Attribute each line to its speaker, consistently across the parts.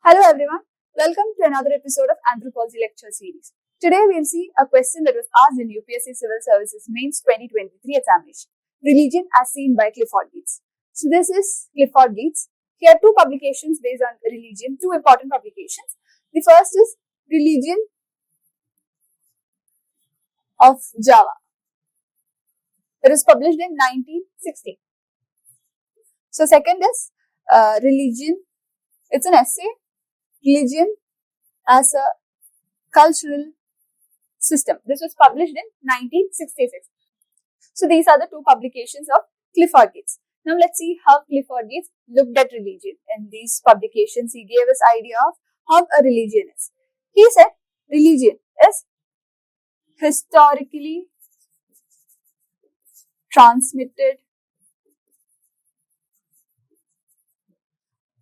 Speaker 1: Hello everyone, welcome to another episode of Anthropology lecture series. Today we'll see a question that was asked in UPSC Civil Services Mains 2023 examination. Religion as seen by Clifford Geertz. So this is Clifford Geertz. He had two publications based on religion, two important publications. The first is Religion of Java. It was published in 1960. So second is Religion. It's an essay. Religion as a cultural system. This was published in 1966. So these are the two publications of Clifford Geertz. Now let's see how Clifford Geertz looked at religion. In these publications, he gave us idea of how a religion is. He said religion is historically transmitted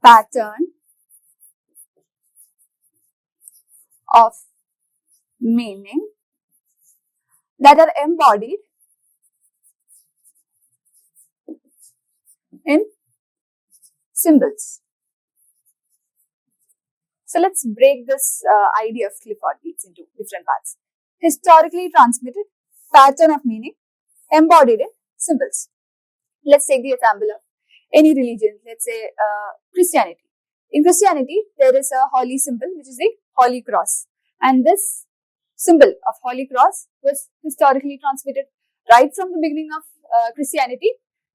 Speaker 1: pattern of meaning that are embodied in symbols. So let's break this idea of Clifford Geertz into different parts. Historically transmitted pattern of meaning embodied in symbols. Let's take the example of any religion, let's say Christianity. In Christianity, there is a holy symbol which is the Holy Cross, and this symbol of Holy Cross was historically transmitted right from the beginning of Christianity.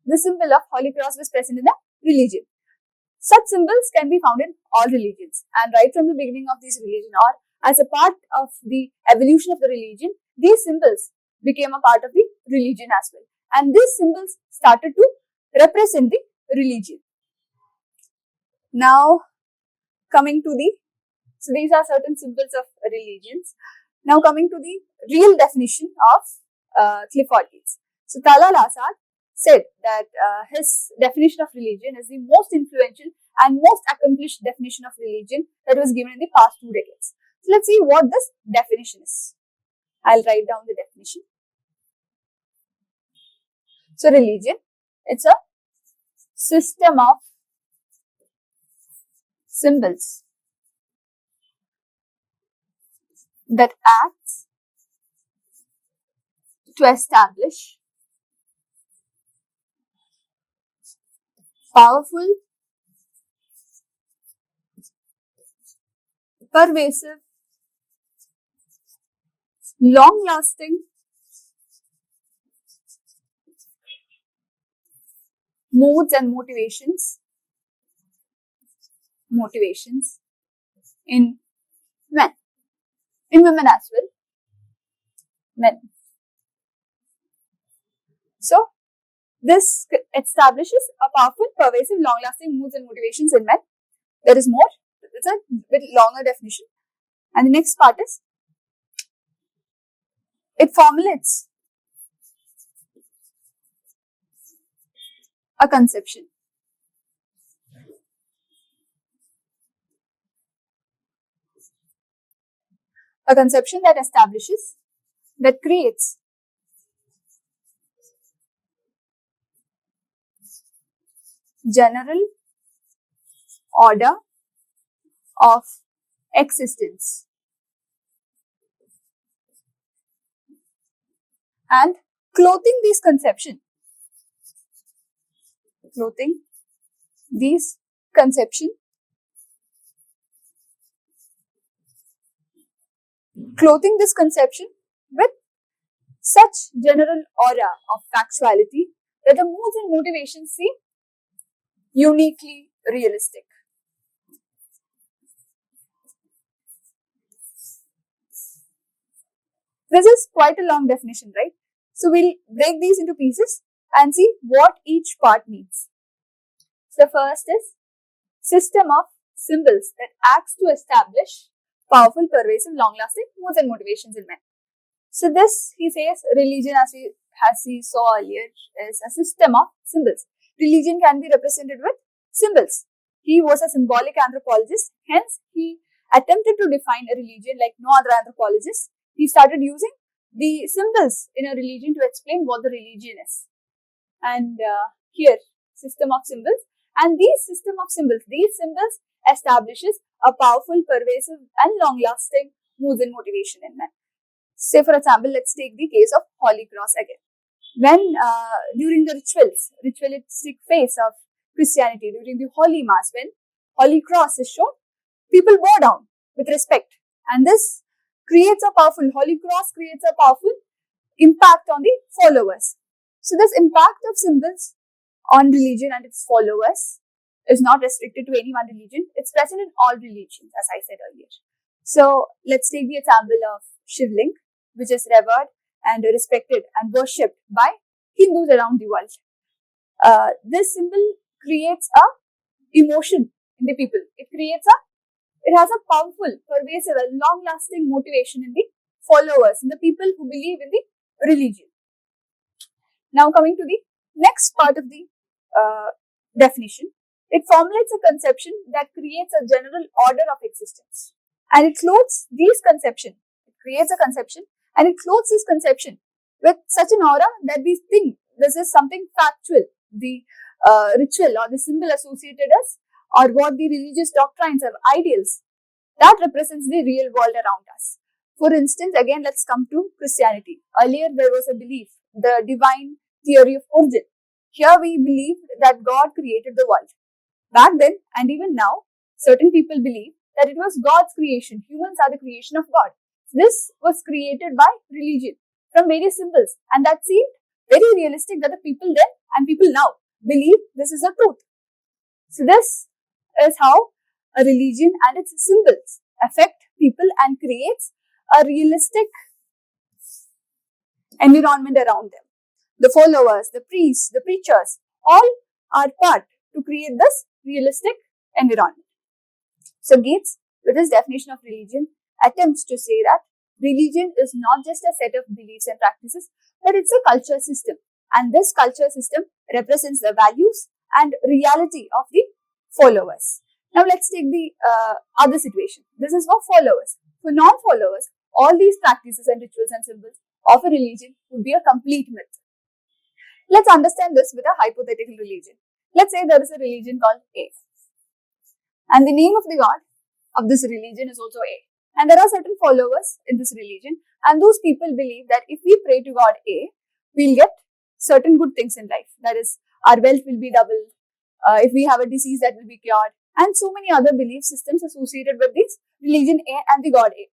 Speaker 1: The symbol of Holy Cross was present in the religion. Such symbols can be found in all religions, and right from the beginning of this religion, or as a part of the evolution of the religion, these symbols became a part of the religion as well, and these symbols started to represent the religion. Now coming to so these are certain symbols of religions. Now coming to the real definition of Clifford Geertz. So Talal Asad said that his definition of religion is the most influential and most accomplished definition of religion that was given in the past 2 decades. So let's see what this definition is. I'll write down the definition. So religion, it's a system of symbols that acts to establish powerful, pervasive, long-lasting, moods and motivations in men, in women as well, men. So this establishes a powerful, pervasive, long-lasting moods and motivations in men. There is more. It's a bit longer definition. And the next part is, it formulates a conception. A conception that establishes, that creates general order of existence and clothing these conception with such general aura of factuality that the moods and motivations seem uniquely realistic. This is quite a long definition, right? So we'll break these into pieces and see what each part means. So the first is system of symbols that acts to establish powerful, pervasive, long-lasting moods and motivations in men. So this, he says, religion as we saw earlier is a system of symbols. Religion can be represented with symbols. He was a symbolic anthropologist, hence he attempted to define a religion like no other anthropologist. He started using the symbols in a religion to explain what the religion is. And here, system of symbols. And these symbols establishes a powerful, pervasive and long-lasting mood and motivation in men. Say for example, let's take the case of Holy Cross again. When during the ritualistic phase of Christianity, during the Holy Mass, when Holy Cross is shown, people bow down with respect, and this creates a powerful, Holy Cross creates a powerful impact on the followers. So this impact of symbols on religion and its followers is not restricted to any one religion. It's present in all religions, as I said earlier. So let's take the example of Shivling, which is revered and respected and worshipped by Hindus around the world. This symbol creates a emotion in the people. It has a powerful, pervasive and long-lasting motivation in the followers, in the people who believe in the religion. Now coming to the next part of the definition, it formulates a conception that creates a general order of existence, and it clothes these conception. It creates a conception and it clothes this conception with such an aura that we think this is something factual. The ritual or the symbol associated us, or what the religious doctrines or ideals that represents the real world around us. For instance, again, let's come to Christianity. Earlier, there was a belief, the divine theory of origin. Here we believed that God created the world. Back then and even now, certain people believe that it was God's creation. Humans are the creation of God. This was created by religion from various symbols, and that seemed very realistic that the people then and people now believe this is the truth. So this is how a religion and its symbols affect people and creates a realistic environment around them. The followers, the priests, the preachers, all are part to create this realistic environment. So Geertz, with his definition of religion, attempts to say that religion is not just a set of beliefs and practices, but it's a culture system. And this culture system represents the values and reality of the followers. Now let's take the other situation. This is for followers. For non-followers, all these practices and rituals and symbols of a religion would be a complete myth. Let's understand this with a hypothetical religion. Let's say there is a religion called A, and the name of the god of this religion is also A. And there are certain followers in this religion, and those people believe that if we pray to God A, we'll get certain good things in life. That is, our wealth will be doubled. If we have a disease, that will be cured, and so many other belief systems associated with this religion A and the god A.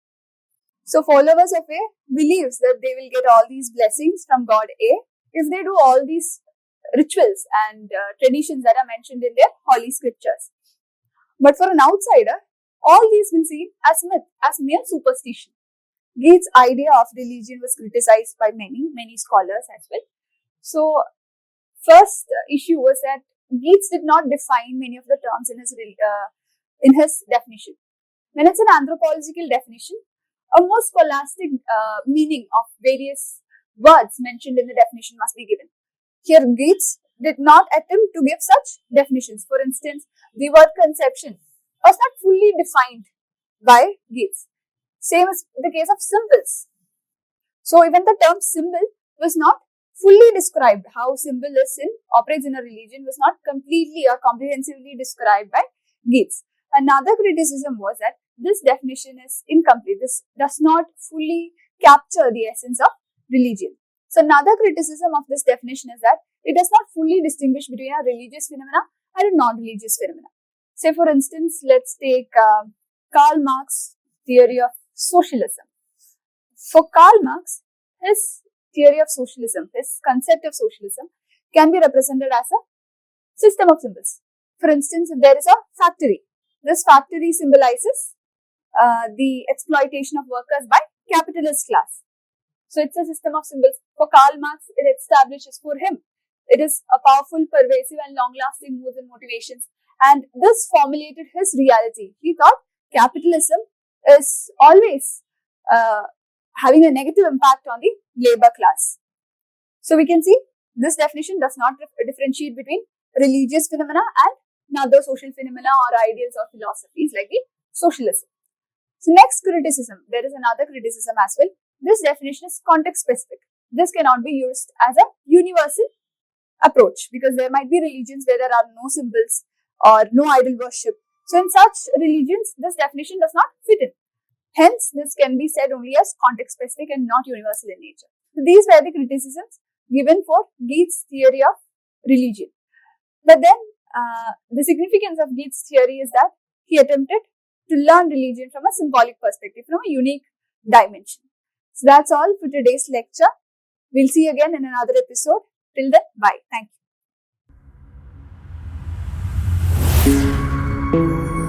Speaker 1: So followers of A believes that they will get all these blessings from God A if they do all these rituals and traditions that are mentioned in their holy scriptures. But for an outsider, all these will seem as myth, as mere superstition. Geertz's idea of religion was criticized by many scholars as well. So, first issue was that Geertz did not define many of the terms in his definition. When it's an anthropological definition, a more scholastic meaning of various words mentioned in the definition must be given. Here, Geertz did not attempt to give such definitions. For instance, the word conception was not fully defined by Geertz. Same as the case of symbols. So even the term symbol was not fully described. How symbol operates in a religion was not completely or comprehensively described by Geertz. Another criticism was that this definition is incomplete. This does not fully capture the essence of religion. So another criticism of this definition is that it does not fully distinguish between a religious phenomena and a non-religious phenomena. Say for instance, let's take Karl Marx's theory of socialism. For Karl Marx, his theory of socialism, his concept of socialism can be represented as a system of symbols. For instance, if there is a factory, this factory symbolizes the exploitation of workers by capitalist class. So it's a system of symbols. For Karl Marx, it establishes for him. It is a powerful, pervasive and long-lasting moods and motivations. And this formulated his reality. He thought capitalism is always having a negative impact on the labor class. So we can see this definition does not differentiate between religious phenomena and other social phenomena or ideals or philosophies like the socialism. So next criticism, there is another criticism as well. This definition is context specific. This cannot be used as a universal approach because there might be religions where there are no symbols or no idol worship. So in such religions, this definition does not fit in. Hence, this can be said only as context-specific and not universal in nature. So these were the criticisms given for Geertz's theory of religion. But then, the significance of Geertz's theory is that he attempted to learn religion from a symbolic perspective, from a unique dimension. So that's all for today's lecture. We'll see you again in another episode. Till then, bye. Thank you.